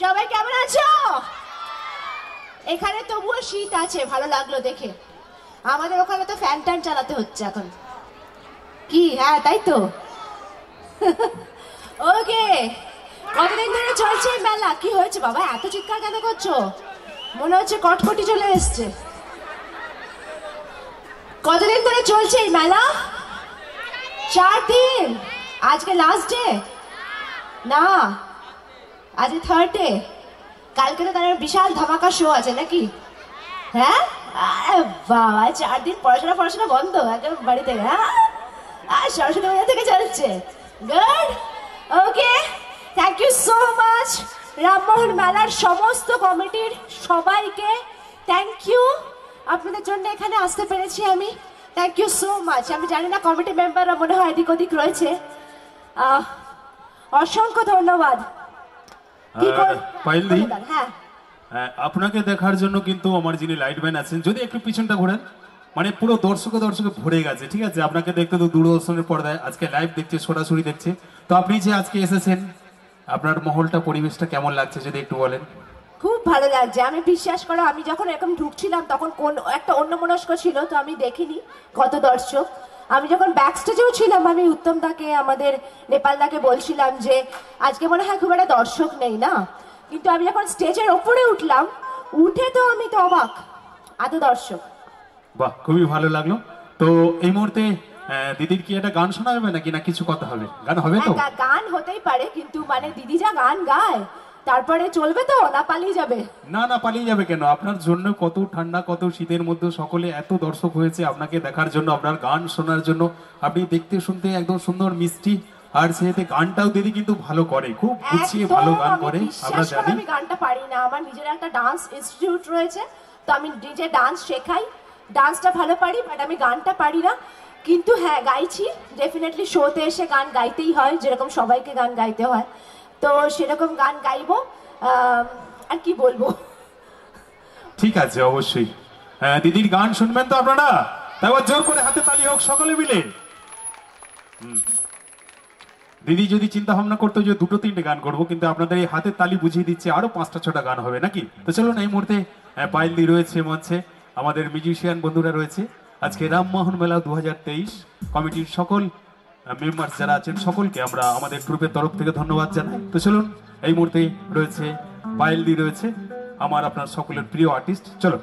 সবাই কেমন আছো? এখানে তবুও শীত আছে, ভালো লাগলো দেখে। আমাদের ওখানে তো ফ্যান ট্যান চালাতে হচ্ছে এখন। কি? হ্যাঁ তাই তো। ওকে, কতদিন ধরে চলছে এই মেলা? কি হয়েছে বাবা, এত চিৎকার কেন করছো? মনে হচ্ছে কটকটি চলে এসছে। কতদিন ধরে চলছে এই মেলা? 4 দিন। আজকে লাস্ট ডে না, আজকে থার্ড ডে। কালকে তো তার বিশাল ধামাকা শো আছে নাকি? হ্যাঁ বাবা, 4 দিন পড়াশোনা বন্ধ একদম বাড়িতে। হ্যাঁ, আর সরস্বতী পূজা থেকে চলছে। Good, okay, thank you so much Rammohan মেলার সমস্ত কমিটির সবাইকে। থ্যাংক ইউ, আপনাদের জন্য এখানে আসতে পেরেছি আমি। Thank you so much. আমি জানি না কমিটি মেম্বাররা মনে হয় এদিক ওদিক রয়েছে। অসংখ্য ধন্যবাদ। পাইলদি, আপনাকে দেখার জন্য কিন্তু আমার যিনি লাইটম্যান আছেন, যদি একটু পিছনটা ঘোরেন, মানে পুরো দর্শকে ভরে গেছে। ঠিক আছে, আপনাকে দেখতে তো দূরদর্শনের পর্দায় আজকে লাইভ দেখছে, সরাসরি দেখছে। তো আপনি যে আজকে এসেছেন, আপনার মহলটা, পরিবেশটা কেমন লাগছে যদি একটু বলেন। খুব ভালো লাগছে। আমি বিশ্বাস করো, আমি যখন এরকম ঢুকছিলাম তখন কোন একটা অন্যমনস্ক ছিল, তো আমি দেখিনি কত দর্শক। আমি যখন ব্যাক স্টেজেও ছিলাম, আমি উত্তম দাকে, আমাদের নেপাল দাকে বলছিলাম যে আজকে মনে হয় খুব একটা দর্শক নেই না, কিন্তু আমি যখন স্টেজের ওপরে উঠলাম, উঠে তো আমি তো অবাক, এত দর্শক। বাহ, খুবই ভালো লাগলো। তো এই মুহূর্তে দিদির কি একটা গান শোনা হবে নাকি, না কিছু কথা হবে? গান হবে তো? গান হতেই পারে, কিন্তু মানে দিদি যা গান গায় তারপরে চলবে তো, না পালিয়ে যাবে? না না, পালিয়ে যাবে কেন? আপনার জন্য কত ঠান্ডা, কত শীতের মধ্যে সকলে এত দর্শক হয়েছে আপনাকে দেখার জন্য, আপনার গান শোনার জন্য। আপনি দেখতে শুনতে একদম সুন্দর, মিষ্টি, আর সেতে গানটাও দিদি কিন্তু ভালো করে, খুব গুছিয়ে ভালো গান করে। আমরা জানি। আমি গানটা পারি না, আমার নিজের একটা ডান্স ইনস্টিটিউট রয়েছে, তো আমি নিজে ডান্স শেখাই, ডান্সটা ভালো পারি, বাট আমি গানটা পারি না। কিন্তু হ্যাঁ, গাইছি ডেফিনেটলি। শোতে এসে গান গাইতেই হয়, যেরকম সবাইকে গান গাইতে হয়, তো সেরকম গান গাইবো। আর কি বলবো? ঠিক আছে, অবশ্যই দিদির গান শুনবেন তো আপনারা? তারপর জোর করে হাতে তালি হোক সকলে মিলে। দিদি যদি চিন্তা ভাবনা করতো যে 2-3টে গান করবো, কিন্তু আপনাদের এই হাতের তালি বুঝিয়ে দিচ্ছে আরো 5টা-6টা গান হবে নাকি। তো চলুন, এই মুহূর্তে পাইলদি রয়েছে মঞ্চে, আমাদের মিউজিশিয়ান বন্ধুরা রয়েছে। আজকে রামমোহন মেলা 2023 কমিটির সকল মেম্বার যারা আছেন, সকলকে আমরা আমাদের গ্রুপের তরফ থেকে ধন্যবাদ জানাই। তো চলুন, এই মুহূর্তে রয়েছে পাইলদি, রয়েছে আমার আপনার সকলের প্রিয় আর্টিস্ট। চলো।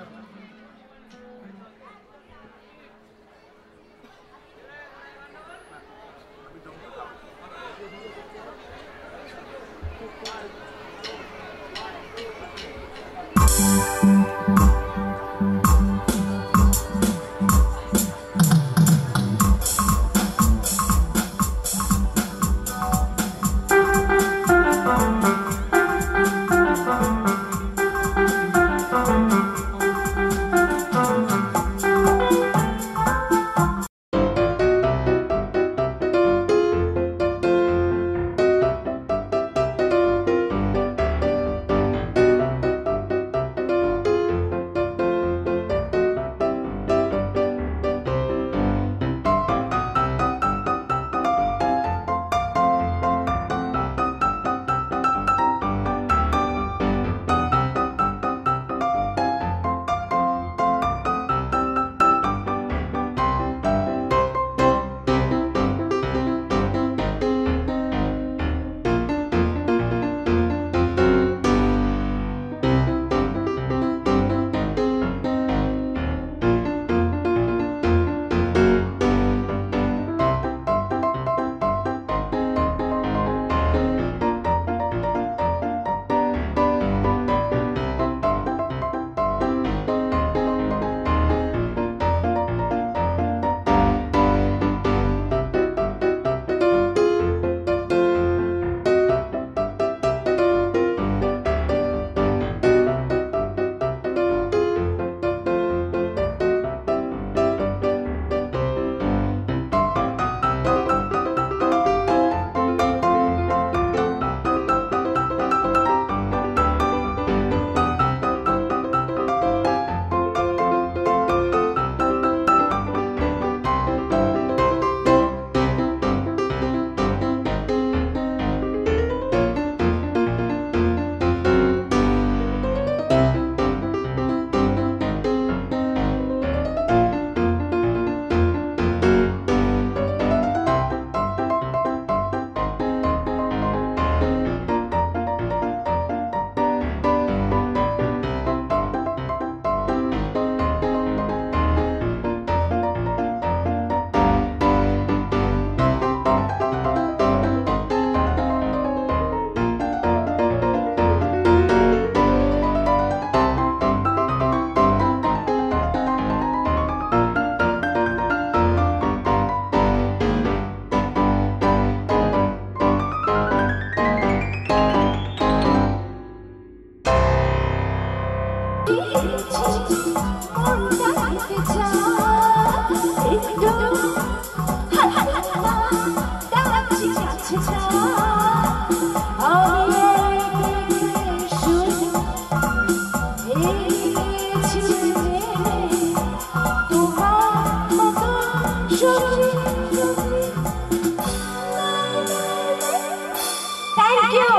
Thank you,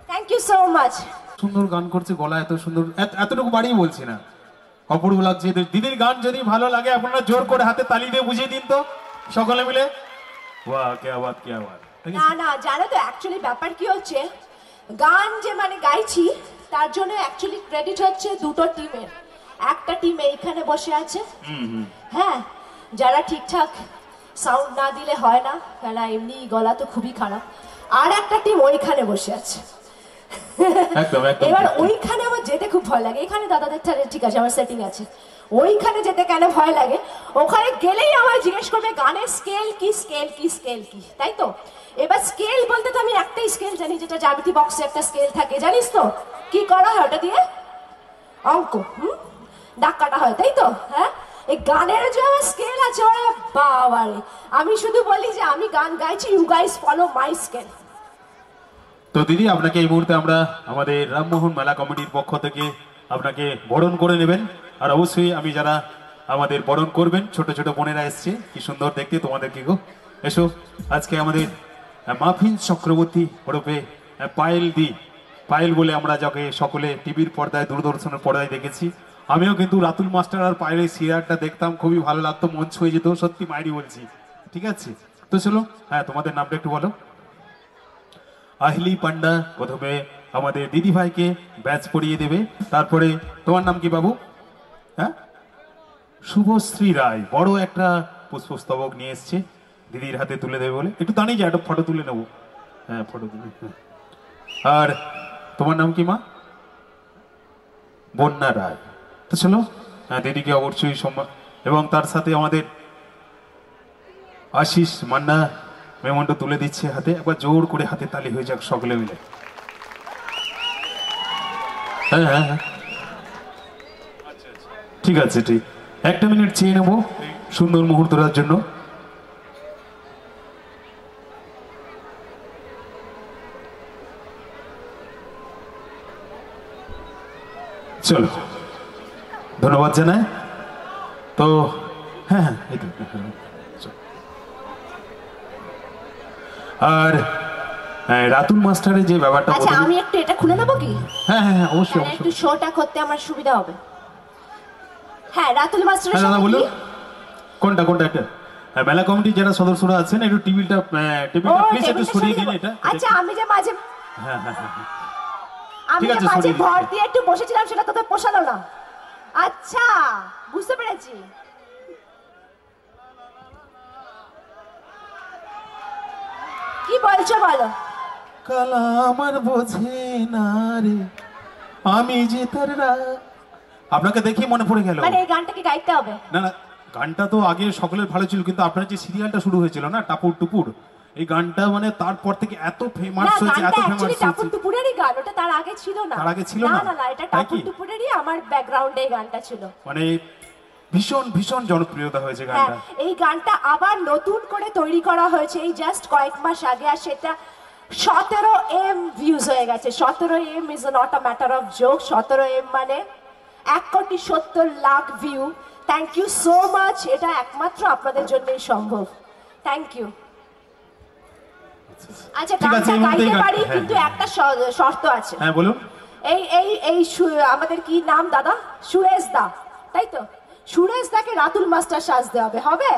thank you so much. সুন্দর গান করছে, গলা এত সুন্দর, এতটুকু বাড়িয়ে বলছি না, অপূর্ব লাগছে। দিদির গান যদি ভালো লাগে আপনারা জোর করে হাতে তালি দিয়ে বুঝিয়ে দিন তো সকলে মিলে। বাহ, কে বাত, কে বাত। না না, জানো তো অ্যাকচুয়ালি ব্যাপার কি হচ্ছে, গান যে মানে গাইছি তার জন্য অ্যাকচুয়ালি ক্রেডিট হচ্ছে দুটো টিমের। একটা টিম এইখানে বসে আছে, হ্যাঁ, যারা ঠিকঠাক সাউন্ড না দিলে হয় না, কেন এমনি গলা তো খুবই খারাপ। আর একটা টিম ওইখানে বসে আছে। একদম একদম। এবার ওইখানে আমার যেতে খুব ভয় লাগে। এখানে দাদাদের ঠারে ঠিক আছে, আমার সেটিং আছে। ওইখানে যেতে কেন ভয় লাগে, ওখানে গেলেই আমার জিজ্ঞেস করবে গানের স্কেল কি, স্কেল কি, স্কেল কি, তাই তো? এবার স্কেল বলতে তো আমি একটাই স্কেল জানি, যেটা জ্যামিতি বক্সে একটা স্কেল থাকে, জানিস তো কি করা হয় ওটা দিয়ে? অঙ্ক, দাগ কাটা হয়, তাই তো? হ্যাঁ, এই গানের যে আমার স্কেল আছে, ওরে বাবারে, আমি শুধু বলি যে আমি গান গাইছি, you guys follow my scale. তো দিদি, আপনাকে এই মুহূর্তে আমরা আমাদের রামমোহন মেলা কমিটির পক্ষ থেকে আপনাকে বরণ করে নেবেন। আর অবশ্যই আমি যারা আমাদের বরণ করবেন, ছোট ছোট বোনেরা এসছে, কি সুন্দর দেখতে তোমাদের, কি গো, এসো। আজকে আমাদের মাফিন চক্রবর্তী ওরফে পায়েল দি, পায়েল বলে আমরা যাকে সকলে টিভির পর্দায়, দূরদর্শনের পর্দায় দেখেছি। আমিও কিন্তু রাতুল মাস্টার আর পায়েলের সিরিয়ালটা দেখতাম, খুবই ভালো লাগতো, মন ছুঁয়ে যেত, সত্যি মায়েরই বলছি। ঠিক আছে, তো চলো, হ্যাঁ, তোমাদের নামটা একটু বলো। আহিলি পান্ডা প্রথমে আমাদের দিদি ভাইকে ব্যাচ পরিয়ে দেবে, তারপরে তোমার নাম কি বাবু? হ্যাঁ, শুভশ্রী রায় বড় একটা পুষ্পস্তবক নিয়ে এসছে, দিদির হাতে তুলে দেবে বলে। একটু দাঁড়িয়ে যা, একটা ফটো তুলে নেবো। হ্যাঁ, ফটো তুলে। আর তোমার নাম কি মা? বন্যা রায়। তো চলো, হ্যাঁ, দিদিকে অবশ্যই সম্মান, এবং তার সাথে আমাদের আশিস মান্না মেমন্ট তুলে দিচ্ছে হাতে। একবার জোর করে হাতে তালি হয়ে যাক সকলে মিলে। হ্যাঁ হ্যাঁ হ্যাঁ, ঠিক আছে, ঠিক। একটা মিনিট চেয়ে নেবো সুন্দর মুহূর্তটার জন্য। চলো, ধন্যবাদ জানাই। তো হ্যাঁ হ্যাঁ, এই তো। আর রাতুল মাস্টারের যে ব্যাপারটা, আচ্ছা আমি একটু এটা খুলে নেবো কি? হ্যাঁ হ্যাঁ হ্যাঁ, অবশ্যই একটু অবশ্যই। শোটা করতে আমার সুবিধা হবে। হ্যাঁ, রাতুল মাস্টারের হ্যাঁ দাদা সাথে বলুন, কি? কোনটা কোনটা? একটা মেলা কমিটির যারা সদস্যরা আছেন, একটু টেবিলটা প্লিজ একটু সরিয়ে দিন এটা। আচ্ছা, আমি যে মাঝে হ্যাঁ হ্যাঁ হ্যাঁ, আমি ঠিক যে আছে, মাঝে সরিয়ে দিচ্ছি। ভর দিয়ে একটু বসেছিলাম, সেটা তোদের পোষালো না। আচ্ছা, বুঝতে পেরেছি। কি বলছো বলো? কালা আমার বোঝে না রে, আমি যে তার আপনাকে দেখি মনে পড়ে গেল। মানে এই গানটা কি গাইতে হবে? না না, গানটা তো আগে সকলের ভালো ছিল, কিন্তু আপনার যে সিরিয়ালটা শুরু হয়েছিল না, টাপুর টুপুর, এই গানটা মানে তারপর থেকে এত না, ফেমাস হয়েছে, গানটা এত ফেমাস অ্যাকচুয়ালি টাপুর হয়েছে। টুপুরেরই গান, ওটা তার আগে ছিল না। তার আগে ছিল না না? না না, এটা তাই টাপুর কি? টুপুরেরই আমার ব্যাকগ্রাউন্ডে এই গানটা ছিল। মানে ভীষণ ভীষণ জনপ্রিয়তা হয়েছে হ্যাঁ, গানটা। এই গানটা আবার নতুন করে তৈরি করা হয়েছে এই জাস্ট কয়েক মাস আগে, আর সেটা 17M ভিউজ হয়ে গেছে। 17M is not a matter of joke. 17M মানে 1,70,00,000 view. Thank you so much, এটা একমাত্র আপনাদের জন্যই সম্ভব। Thank you. আচ্ছা, ঠিক আছে, গানটা এই মুহূর্তে গাইতে গান- পারি, হ্যাঁ, কিন্তু হ্যাঁ। একটা শর্ত আছে। হ্যাঁ বলুন। এই এই এই আমাদের কি নাম দাদা? সুরেশ দা, তাই তো? সুরেশ দাকে রাতুল মাস্টার সাজতে হবে, হবে?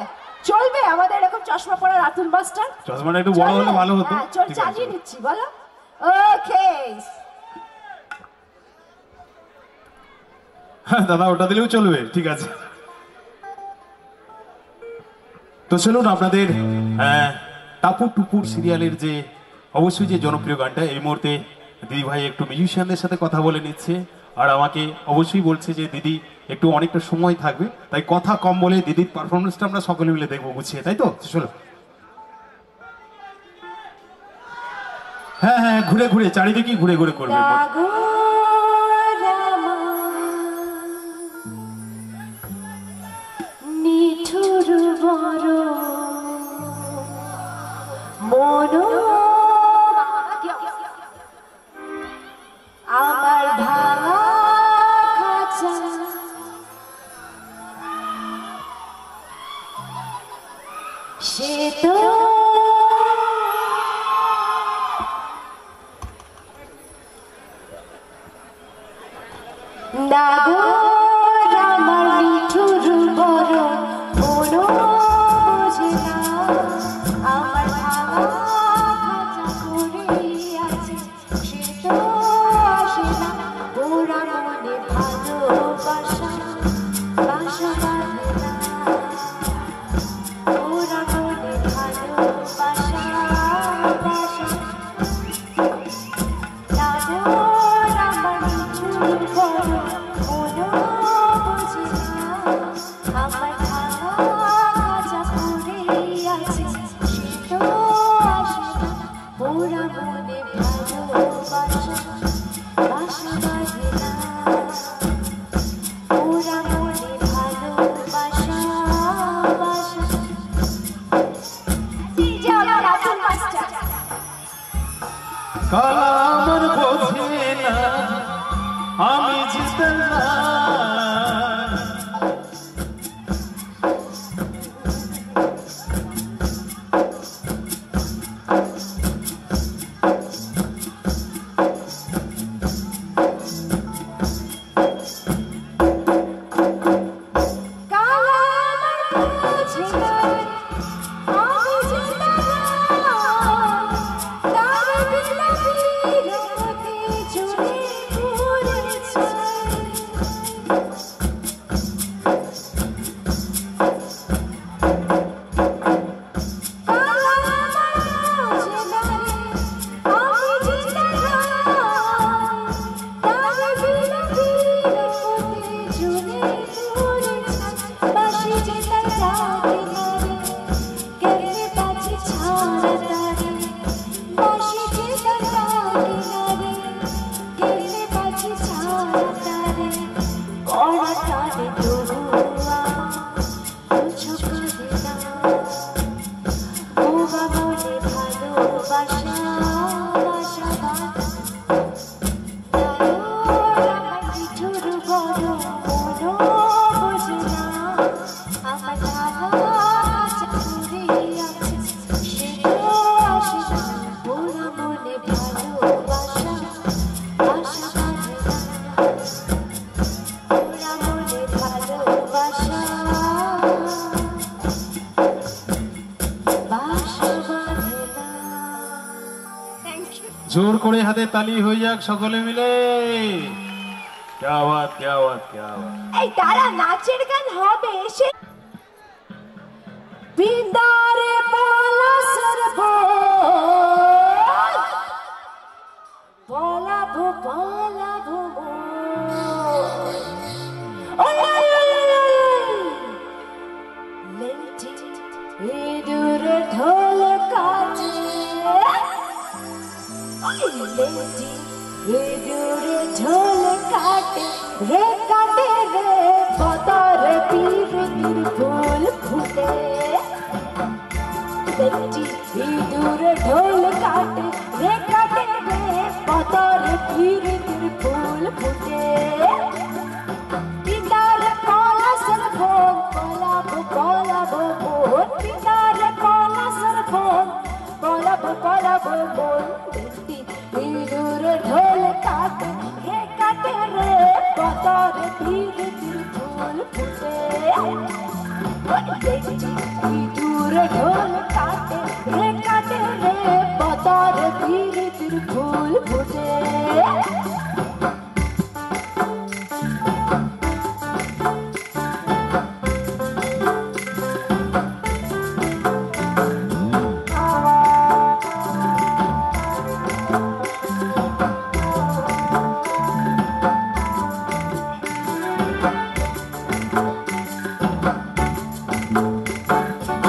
চলবে আমাদের এরকম চশমা পরা রাতুল মাস্টার? চশমাটা একটু বড় হলে ভালো হতো। হ্যাঁ, চল, ঠিক আছে। চালিয়ে নিচ্ছি, বলো। ওকে, হ্যাঁ দাদা, ওটা দিলেও চলবে, ঠিক আছে। তো চলুন, আপনাদের টাপুর টুপুর সিরিয়ালের যে অবশ্যই যে জনপ্রিয় গানটা, এই মুহূর্তে দিদি ভাই একটু মিউজিশিয়ানদের সাথে কথা বলে নিচ্ছে, আর আমাকে অবশ্যই বলছে যে দিদি একটু অনেকটা সময় থাকবে, তাই কথা কম বলে দিদির পারফরমেন্সটা আমরা সকলে মিলে দেখবো গুছিয়ে, তাই তো? চলো, হ্যাঁ হ্যাঁ, ঘুরে ঘুরে চারিদিকে ঘুরে ঘুরে করবে। লাগো রামা, নিঠুর বড় মনো, আমার ভাঙা খাঁচা সে তো নাগর আমার নিঠুর বড় কোনো বোঝে না আমার ভাঙা খাঁচা করে আছে সে তো আসে না ওরা মনে ভালোবাসা বাসা বাঁধে না ওরা মনে ভালোবাসা বাসা নাগর আমার নিঠুর বড় কোনো বোঝে না আমার ভাঙা খাঁচা করে আছে সে তো আসে না ওরা মনে ভালোবাসা বাসা বাঁধে না ওরা মনে ভালোবাসা বাসা ডিজে আমার আব্দুল মাস্টার কালা আমার বোঝে না আমি জিতলাম কালা আমার বোঝে না আমি জিতলাম তার বিলাপি রঙে জুড়ে ঘুরেছে কালা আমার বোঝে না আমি জিতলাম তার বিলাপি রঙে জুড়ে ঘুরেছে বাসি জেতার জাগে না কেমনে বাজে ছাড়া তারে বাসি জেতার জাগে না কেমনে বাজে ছাড়া তারে কড়া টানে তবু আমার চোখে না বোবা মনে ভালোবাসা বাসা বাঁধা নাগর আমার নিঠুর বড় কোনো বোঝে না আমার ভাঙা খাঁচা করে আছে সে তো আসে না ওরা মনে ভালোবাসা বাসা বাঁধে না ওরা মনে ভালোবাসা বাসা বাঁধে না। Thank you. জোর করে হাতে তালি হয়ে যাক সকলে মিলে क्या बात क्या बात क्या बात এই তারা নাচের গান হবে সে বিন্দারে পলাশের বল পলাবো পলাবো লেন্টি ইঁদুরে ঢোল কাটে লেন্টি ইঁদুরে ঢোল কাটে রে পতর তীর তীর ফুল ফুটে লেন্টি ইঁদুরে ঢোল কাটে রে পতর তীর তীর ফুল ফুটে পিতারে পলাশের ভোগ পলাবো পলাবো মন পিতারে পলাশের ভোগ পলাবো পলাবো মন ইঁদুরে ঢোল কাটে রে পতর তীর তীর ফুল ফুটে ইঁদুরে ঢোল কাটে রে পতর তীর তীর ফুল ফুটে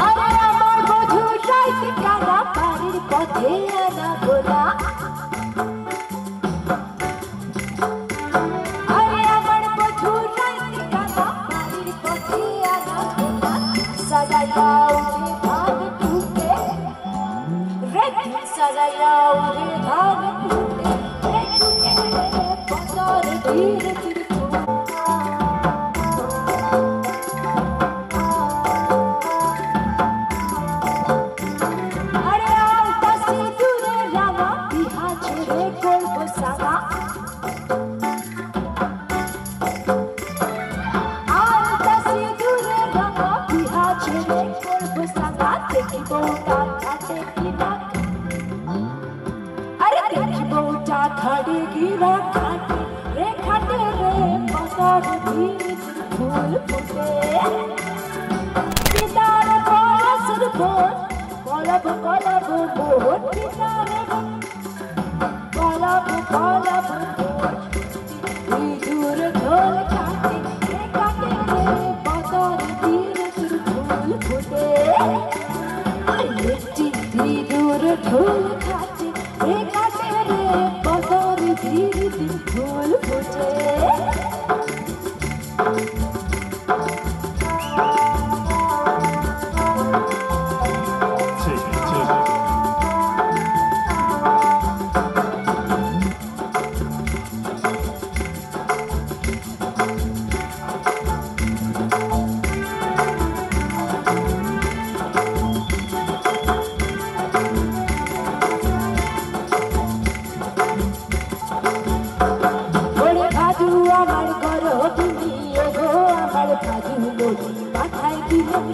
আরে আমার মধুর রাইতে কানা বাড়ির পথে আনা গোলা আরে আমার মধুর রাইতে কানা বাড়ির পথে আনা গোলা সাজাইয়া উঠে ধান টুকে রে সাজাইয়া উঠে ধান টুকে রে পতর ধীরে ধীরে দেখিব তার ঘাটে কি না, আরে দেখিব তার ঘাটে কি না ঘাটে রে ঘাটে রে পাতার ভিড় ফুল ফুটে পিতার বয়সের ভোর কলব কলব ভোর পিতার কলব কলব ভোর ইঁদুর ঢোল কাটে রে কাটে রে পাতার ভিড় ফুল ফুটে একটি ইঁদুর ঢোল কাটে রে কাটে রে পাতার ভিড় ফুল ফুটে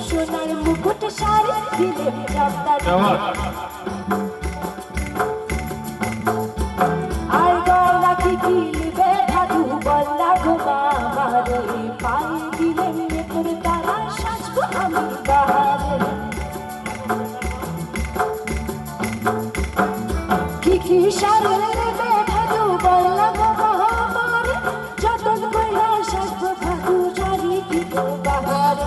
সোনার মুকুট শাড়ি দিলে আর গলা কি কিনবে ভাদু বল্লা ঘুমা মারে পায়ে দিলে মেঘের তারা সাজবো আমি বাহারে কি শাড়ি নেবে ভাদু বল্লা ঘুমা মারে যতন কইরা সাজবো ভাদু শাড়ি দিব বাহারে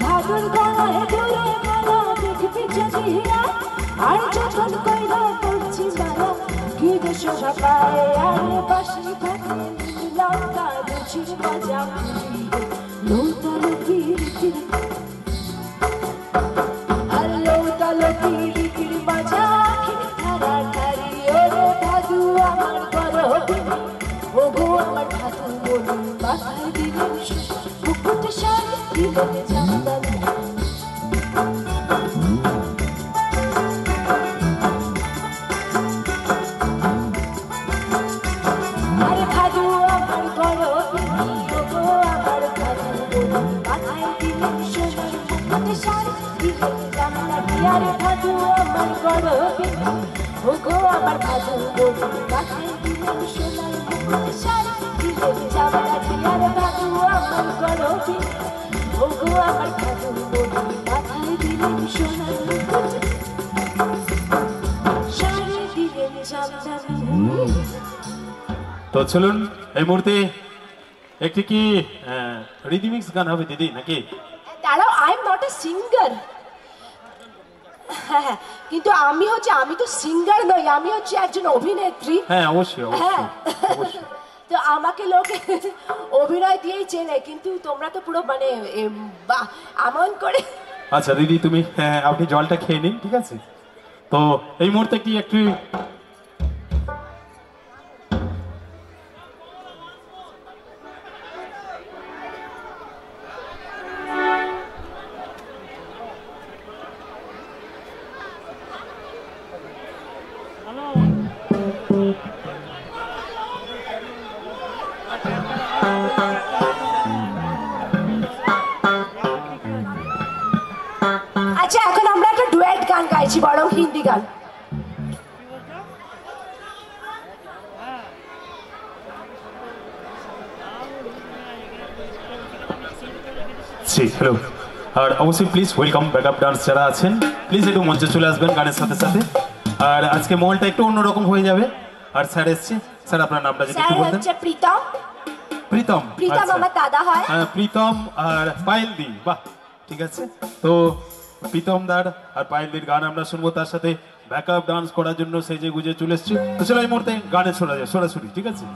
ভাদুর গলায় দূরে মালা দেখবি যদি আর যতন কইরা করছি মালা কি শোভা পায় আর বাসি ঘাটে লঙ্কা রুচির মজা লৌতালো কিরিকিরি আর লৌতালো কিরিকিরি মজা ধারা ধারি ওরে ভাদু আমার গরবি ও গো আমার ভাদু বলুন মাথায় দিলেন মুকুট শাড়ি দিলেন জামদানি আরে ভাদু আমার গরবে ও গো আমার ভাদু বলুন মাথায় দিলেন সোনার মুকুট শাড়ি দিলেন জামদানি আরে ভাদু আমার গরবে ও গো আমার ভাদু বলুন মাথায় দিলেন সোনার মুকুট শাড়ি দিলেন জামদানি। তো চলুন এই মুহূর্তে একটি কি রিদিমিক্স গান হবে দিদি নাকি? দাঁড়াও, I am not a singer. হ্যাঁ, কিন্তু আমি তো সিঙ্গার নই, আমি হচ্ছে একজন অভিনেত্রী। হ্যাঁ অবশ্যই হ্যাঁ অবশ্যই। তো আমাকে লোকে অভিনয় দিয়েই চেনে, কিন্তু তোমরা তো পুরো মানে আমন করে। আচ্ছা দিদি তুমি আপনি জলটা খেয়ে নিন, ঠিক আছে? তো এই মুহূর্তে কি একটু আচ্ছা, এখন আমরা একটা ডুয়েট গান গাইছি, বরং হিন্দি গান। হ্যালো, আর অবশ্যই প্লিজ ওয়েলকাম ব্যাকআপ ডান্স যারা আছেন প্লিজ একটু মঞ্চে চলে আসবেন গানের সাথে সাথে। আর আজকে মহলটা একটু অন্যরকম হয়ে যাবে। আর স্যার এসছে, স্যার আপনার নামটা যদি একটু বলতেন। প্রীতম। প্রীতম, প্রীতম আমার দাদা হয়। হ্যাঁ প্রীতম আর পায়েল দি, বাহ ঠিক আছে। তো প্রীতম দার আর পায়েল দির গান আমরা শুনবো, তার সাথে ব্যাকআপ ডান্স করার জন্য সেজে গুজে চলে এসছে। তো চলো এই মুহূর্তে গানে শোনা যায় সরাসরি, ঠিক আছে?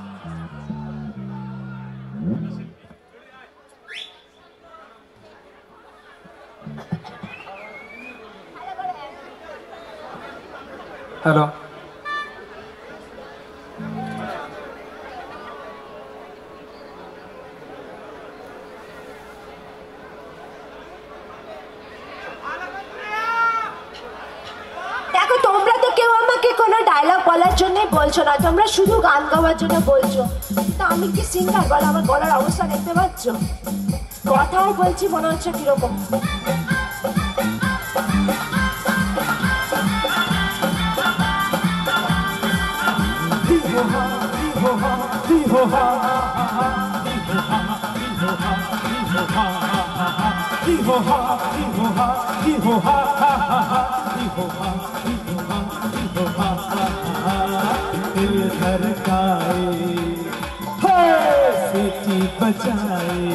হ্যালো, দেখো তোমরা তো কেউ আমাকে কোনো ডায়লগ বলার জন্য বলছো না, তোমরা শুধু গান গাওয়ার জন্য বলছো। তা আমি কি সিঙ্গার? বলো, আমার গলার অবস্থা দেখতে পাচ্ছ? কথাও বলছি মনে হচ্ছে কিরকম। ha ha ha, hi ho ha, hi ho ha, hi ho ha ha ha, hi ho ha, hi ho ha, hi ho ha ha ha, hi ho ha, hi ho ha, hi ho ha ha ha, दिल धड़काए, सीटी बजाए,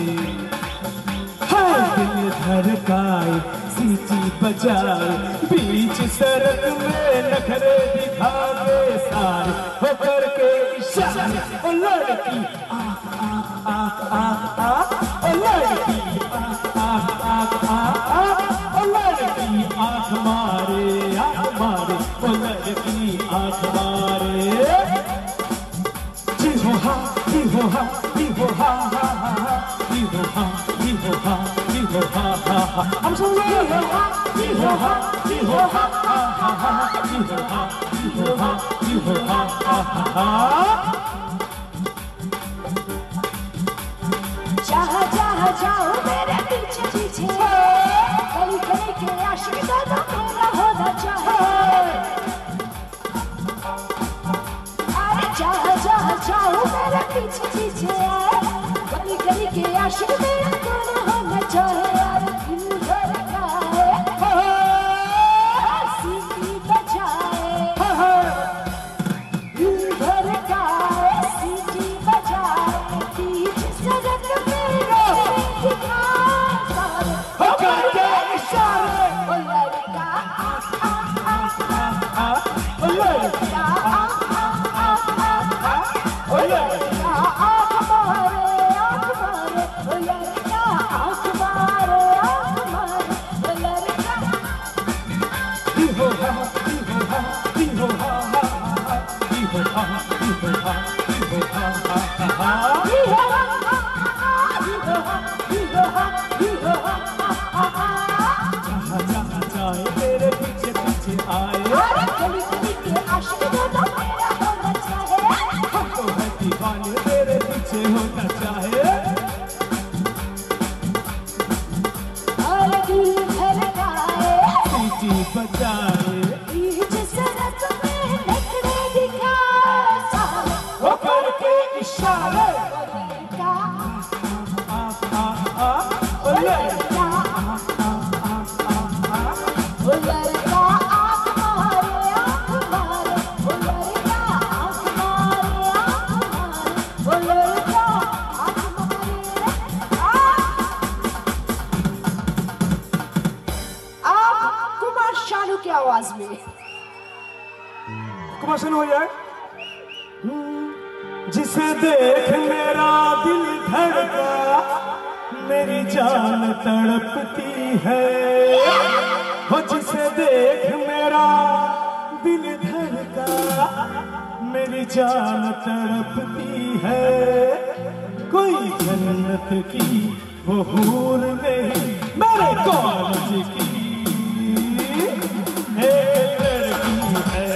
दिल धड़काए, सीटी बजाए, बीच सड़क में नखरे दिखावे सारे, हो करके इशारे, ओ लड़की आ आ आ आ आ, ओ लड़की आ आ आ आ आ, ओ लड़की आँख मारे, ओ लड़की आँख मारे, जी हो हा, जी हो हा, जी हो हा हा हा हा, जी हो हा, जी हो हा, जी हो हा हा ha. I'm so ready. Ji ho ha, ji ho ha, ji ho ha ha ha ha. Ji ho ha, ji ho ha, ji ho ha ha ha ha. जहाँ जहाँ जाओ मेरे पीछे पीछे, गली गली के आशिक दादा मेरा होना चाहे। अरे जहाँ जहाँ जाओ मेरे पीछे पीछे, गली गली के आशिक मेरा होना चाहे। हो जाए जिसे देख मेरा दिल धड़का, मेरी जान तड़पती है, वो जिसे देख मेरा दिल धड़का, मेरी जान तड़पती है, कोई जन्नत की वो हूर नहीं मेरे कॉलेज की एक लड़की है,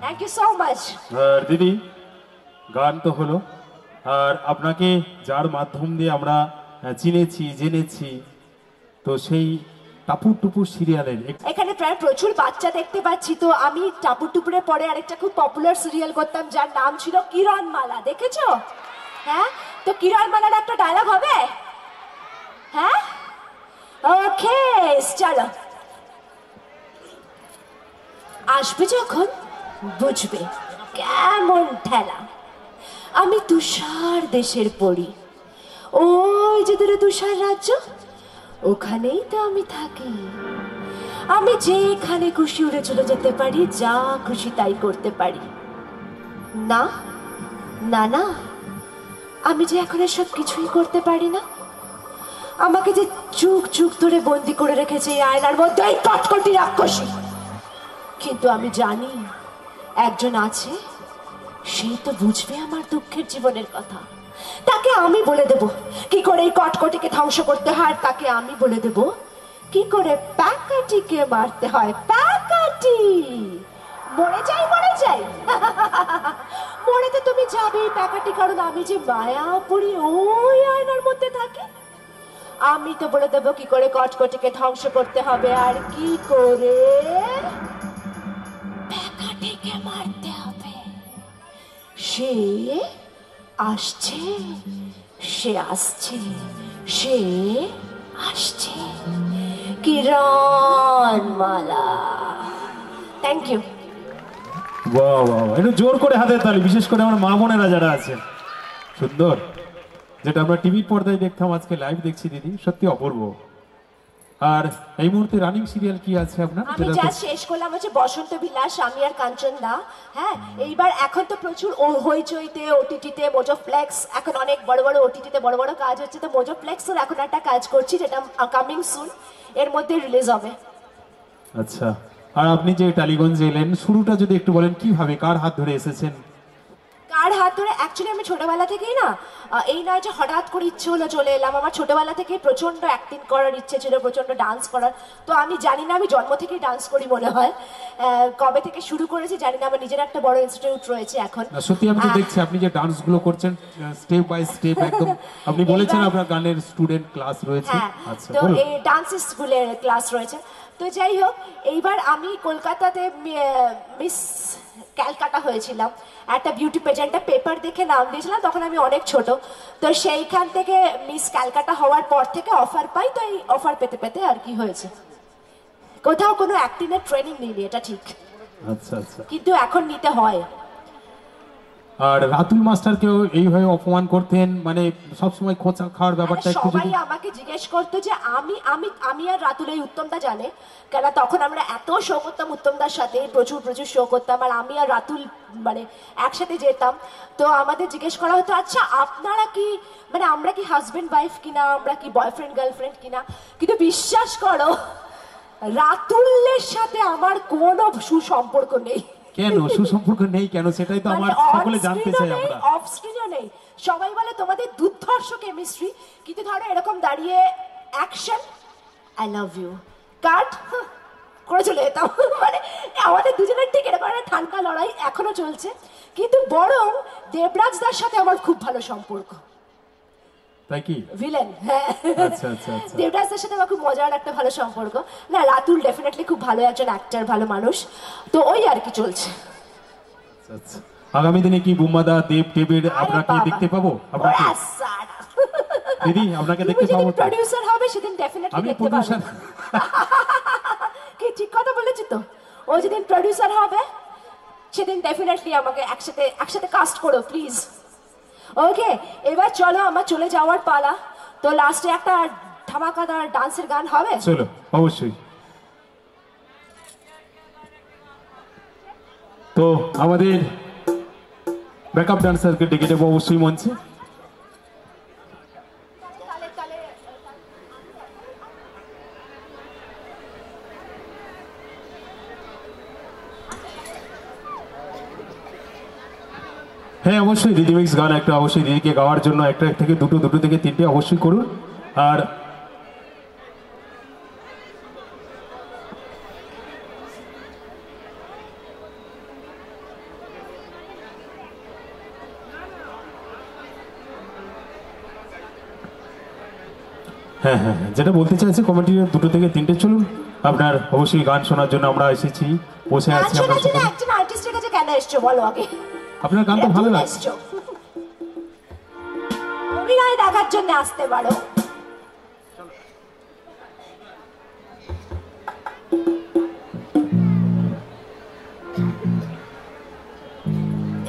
Thank you so much. দিদি গান তো হলো, আর আপনাকে যার মাধ্যম দিয়ে আমরা চিনেছি জেনেছি, তো সেই টাপুর টুপুর সিরিয়ালের এখানে প্রায় প্রচুর বাচ্চা দেখতে পাচ্ছি, তো আমি টাপুর টুপুরের পরে আরেকটা খুব পপুলার সিরিয়াল করতাম যার নাম ছিল কিরণমালা, দেখেছো? হ্যাঁ, তো কিরণমালার একটা ডায়লগ হবে? হ্যাঁ, ওকে, চলো। আসবে যখন বুঝবে কেমন ঠেলা। আমি তুষার দেশের পড়ি, ওই যে দূরে তুষার রাজ্য, ওখানেই তো আমি থাকি। আমি যেখানে খুশি উড়ে চলে যেতে পারি, যা খুশি তাই করতে পারি। না না না, আমি যে এখন সব কিছুই করতে পারি না। আমাকে যে যুগ যুগ ধরে বন্দি করে রেখেছে এই আয়নার মধ্যে এই কটকটি রাক্ষসী, কিন্তু আমি জানি একজন আছে, সেই তো বুঝবে আমার দুঃখের জীবনের কথা। তাকে আমি বলে দেব কি করে এই কটকটিকে ধ্বংস করতে হয়, তাকে আমি বলে দেব কি করে প্যাকাটিকে মারতে হয়। প্যাকাটি মরে যাই, মরে যাই। মরে তো তুমি যাবেই প্যাকাটি, কারণ আমি যে মায়া পড়ি ওই আয়নার মধ্যে থাকি। আমি তো বলে দেব কি করে কটকটিকে ধ্বংস করতে হবে আর কি করে প্যাকাটিকে মারতে হবে। সে আসছে, সে আসছে, সে আসছে, কিরণমালা। Thank you. বাহ বাহ, একটু জোর করে হাতের তালি, বিশেষ করে আমার মা বোনেরা যারা আছেন। সুন্দর, যেটা আমরা টিভির পর্দায় দেখতাম আজকে লাইভ দেখছি দিদি, সত্যি অপূর্ব। আর এই মুহূর্তে রানিং সিরিয়াল কি আছে আপনার? আমি যা শেষ করলাম হচ্ছে বসন্ত বিলাস, আমি আর কাঞ্চন দা। হ্যাঁ, এইবার এখন তো প্রচুর হইচইতে, ওটিটিতে, মোজোফ্লেক্স, এখন অনেক বড় বড় ওটিটিতে বড় বড় কাজ হচ্ছে, তো মোজোফ্লেক্সের এখন একটা কাজ করছি যেটা কামিং সুন, এর মধ্যে রিলিজ হবে। আচ্ছা, আর আপনি যে টালিগঞ্জ এলেন, শুরুটা যদি একটু বলেন, কিভাবে, কার হাত ধরে এসেছেন? কার হাত ধরে? অ্যাকচুয়ালি আমি ছোটবেলা থেকেই না, এই নয় যে হঠাৎ করে ইচ্ছে হলো চলে এলাম, আমার ছোটবেলা থেকেই প্রচন্ড অ্যাক্টিং করার ইচ্ছে ছিল, প্রচন্ড ডান্স করার। তো আমি জানি না, আমি জন্ম থেকেই ডান্স করি মনে হয়, কবে থেকে শুরু করেছি জানি না। আমার নিজের একটা বড় ইনস্টিটিউট রয়েছে এখন। সত্যি আমি তো দেখছি আপনি যে ডান্স গুলো করছেন স্টেপ বাই স্টেপ, একদম আপনি বলেছেন আপনার গানের স্টুডেন্ট ক্লাস রয়েছে। আচ্ছা, তো এই ডান্স স্কুলের ক্লাস রয়েছে। তো যাই হোক, এইবার আমি কলকাতাতে মিস ক্যালকাটা হয়েছিলাম, একটা বিউটি পেজেন্টে পেপার দেখে নাম দিয়েছিলাম, তখন আমি অনেক ছোট। তো সেইখান থেকে মিস ক্যালকাটা হওয়ার পর থেকে অফার পাই, তো এই অফার পেতে পেতে আর কি হয়েছে। কোথাও কোনো অ্যাক্টিং এর ট্রেনিং নিইনি, এটা ঠিক। আচ্ছা আচ্ছা, কিন্তু এখন নিতে হয়। আর রাতুল মাস্টারকেও এইভাবে অপমান করতেন, মানে সবসময় খোঁচা খাওয়ার ব্যাপারটা একটু যদি। সবাই আমাকে জিজ্ঞেস করতো যে আমি আমি আমি আর রাতুল, এই উত্তমদা জানে, কেন তখন আমরা এত শো করতাম উত্তমদার সাথে, প্রচুর প্রচুর শো করতাম, আর আমি আর রাতুল মানে একসাথে যেতাম। তো আমাদের জিজ্ঞেস করা হতো, আচ্ছা আপনারা কি, মানে আমরা কি হাজবেন্ড ওয়াইফ কিনা, আমরা কি বয়ফ্রেন্ড গার্লফ্রেন্ড কিনা। কিন্তু বিশ্বাস করো, রাতুলের সাথে আমার কোনো সুসম্পর্ক নেই। কেন সুসম্পর্ক নেই কেন, সেটাই তো আমার সকলে জানতে চাই আমরা। অফ স্ক্রিনও নেই, সবাই বলে তোমাদের দুর্ধর্ষ কেমিস্ট্রি, কিন্তু ধরো এরকম দাঁড়িয়ে অ্যাকশন, আই লাভ ইউ, কাট করে চলে যেতাম। মানে আমাদের দুজনের ঠিক এরকম একটা ঠান্ডা লড়াই এখনো চলছে। কিন্তু বরং দেবরাজদার সাথে আমার খুব ভালো সম্পর্ক। তাই কি? ভিলেন, হ্যাঁ। আচ্ছা আচ্ছা আচ্ছা, দেবরাজদার সাথে আমার খুব মজার একটা ভালো সম্পর্ক। না, রাতুল ডেফিনেটলি খুব ভালো একজন অ্যাক্টর, ভালো মানুষ। তো ওই আর কি চলছে। আচ্ছা, আগামী দিনে কি বুম্বাদা দেব টেবের আপনাকে দেখতে পাবো? আপনাকে দিদি আপনাকে দেখতে পাবো? প্রোডিউসার হবে সেদিন ডেফিনেটলি দেখতে পাবো। প্রোডিউসার কি ঠিক কথা বলেছি তো? ও যেদিন প্রোডিউসার হবে সেদিন ডেফিনেটলি আমাকে একসাথে কাস্ট করো প্লিজ। ওকে, এবার চলো আমার চলে যাওয়ার পালা। তো লাস্টে একটা ধামাকাদার ডান্সের গান হবে। চলো, অবশ্যই। তো আমাদের ব্যাকআপ ডান্সারকে ডেকে দেবো অবশ্যই মঞ্চে। হ্যাঁ অবশ্যই, রিমিক্স গান একটা অবশ্যই দিদিকে গাওয়ার জন্য একটা থেকে দুটো, দুটো থেকে তিনটে অবশ্যই করুন। আর হ্যাঁ হ্যাঁ হ্যাঁ, যেটা বলতে চাইছে কমেন্টির 2 থেকে 3টে। চলুন আপনার অবশ্যই গান শোনার জন্য আমরা এসেছি, বসে গান আছি আমরা শোনার জন্য সকলে। একজন আর্টিস্টের কাছে কেন এসছো বলো আগে? আপনার গান তো ভালো লাগছে। এসছো অভিনয় দেখার জন্য আসতে পারো।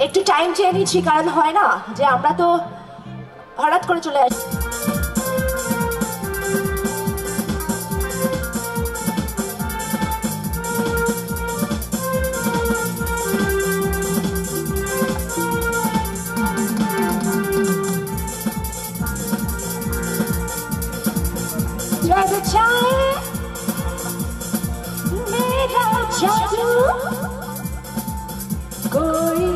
একটু টাইম চেয়ে নিচ্ছি, কারণ হয় না যে আমরা তো হঠাৎ করে চলে আসি। जब चाहे मेरा जादू कोई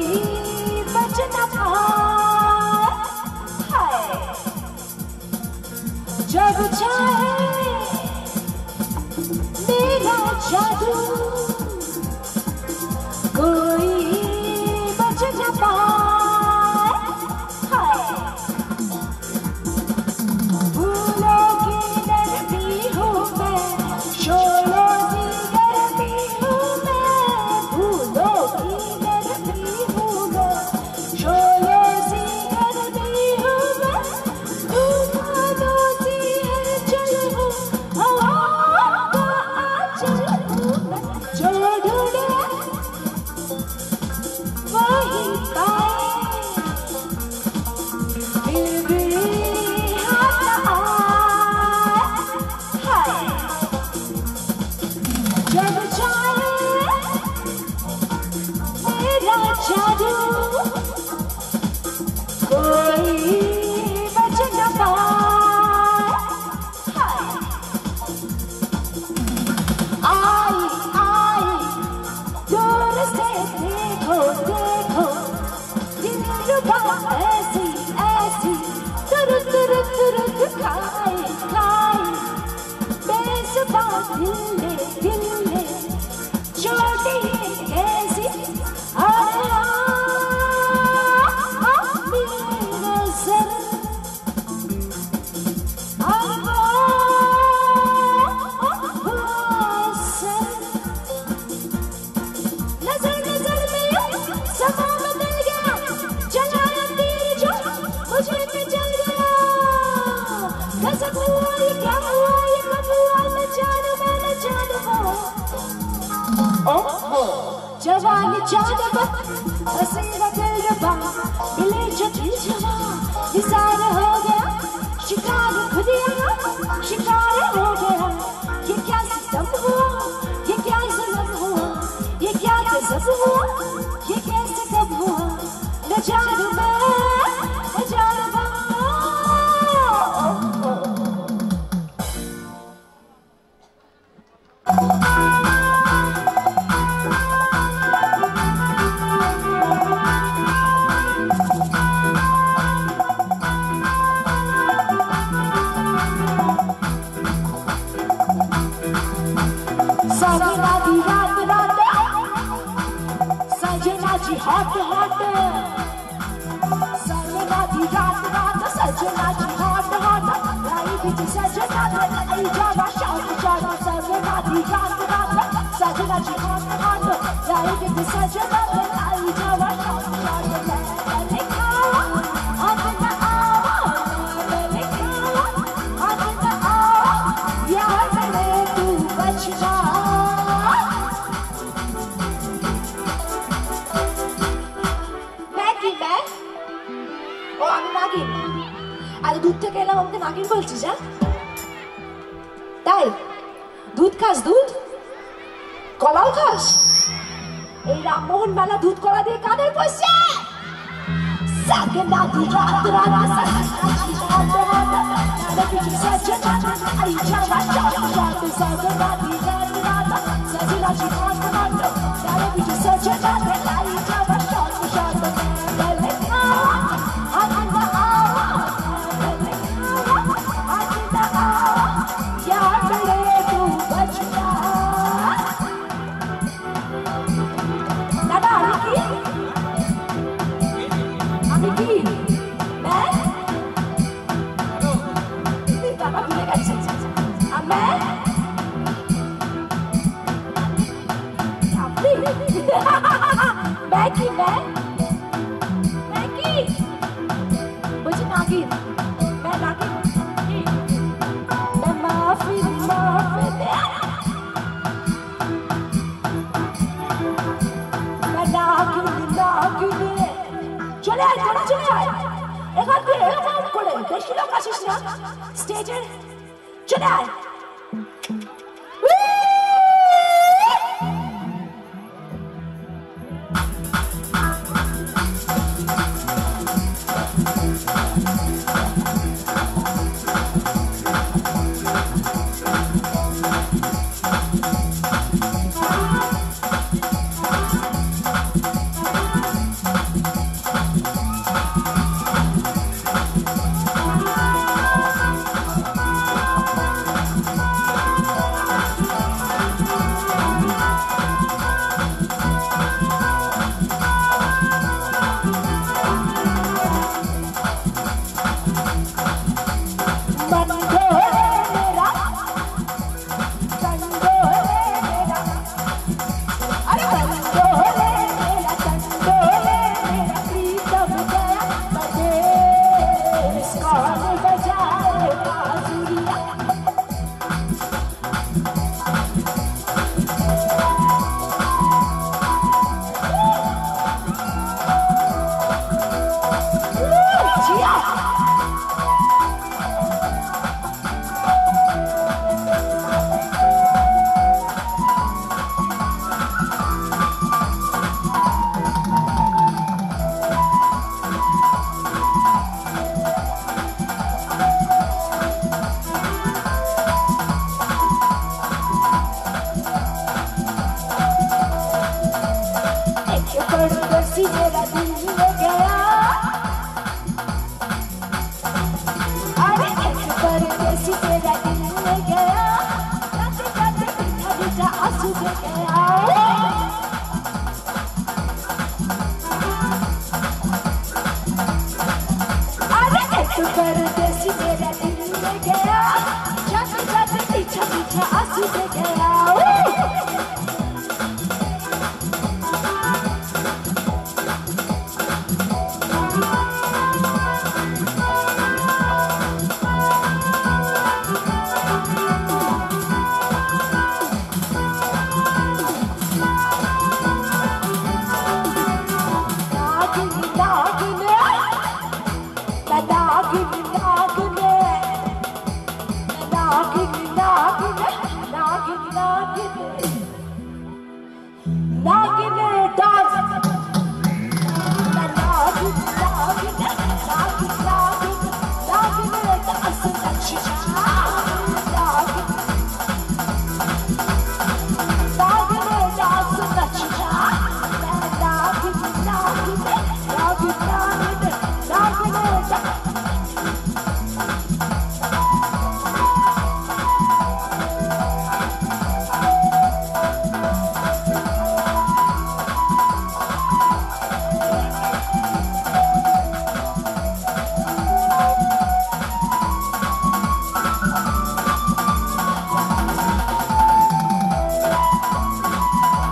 बच न पाए, जब चाहे मेरा जादू कोई बच न पाए। फूलों की डरती हूँ मैं, शोलों की डरती हूँ मैं, फूलों की डरती हूँ मैं, शोलों से डरती हूँ मैं, तूफानों से हलचल हूँ, हवाओं का आंचल हूँ मैं, जो ढूंढे वही पाए, फिर भी हाथ न आए। जब चाहे मेरा जादू कोई बच न पाए। आई आई दूर से देखो देखो, दिलरुबा ऐसी ऐसी, तुरंत तुरंत तुरंत खाए खाए, बेज़ुबां दिल ले चोटी कैसी, मेरी नज़र नजर नजर में समा बदल गया, जलाया तीर जो मुझे पे चल गया, गजब हुआ ये क्या हुआ ये कब हुआ, न जानू मैं न जानू वो। ओहो जवानी चाँद पर हसीना दिलरुबा, मिले जो दिल जवा निसार हो गया, शिकार खुदिया शिकार हो गया, ये क्या सितम हुआ ये क्या जुल्म हुआ, ये क्या गजब हुआ ये कैसे कब हुआ, न जानू मैं न जानू वो। सजना दी रात रात, सजना जी हॉट हॉट, सजना दी रात रात, सजना जी हॉट हॉट, लाई बिच सजना आई जावा शॉट शॉट, सजना दी रात रात, सजना जी हॉट हॉट, लाई बिच सजना आई जावा शॉट शॉट, मैंने खावा अब न आवा, मैंने खावा अब न आवा, यार मेरे तू बच जा। ও আমি নাগিন, আরে দুধ থেকে এলাম আমাকে নাগিন বলছিস? হ্যাঁ তাই দুধ খাস? দুধ কলাও খাস? এই রামমোহন মেলা দুধ কলা দিয়ে কাদের পয়সা? सजना दी रात रात, सजना जी हॉट हॉट, लाई बिच सजना आई जावा शॉट शॉट, सजना दी रात रात, सजना जी हॉट हॉट, लाई बिच सजना आई जावा शॉट शॉट, मैंने खावा अब न आवा, मैंने खावा अब न आवा, यार मेरे तू बच जा। दादा আমি কি मैं? दादा भूले गए। Maggie, Maggie. मुझे नागिन, मैं नागिन. मैं माफिन. मैं नागिन. चले आए. এখান থেকে এরকম করে বেশি লোক আসিস না স্টেজে. চলে আয়. परदेसी मेरा दिल ले गया, जाते जाते पीछा पीछा आंसू दे गया.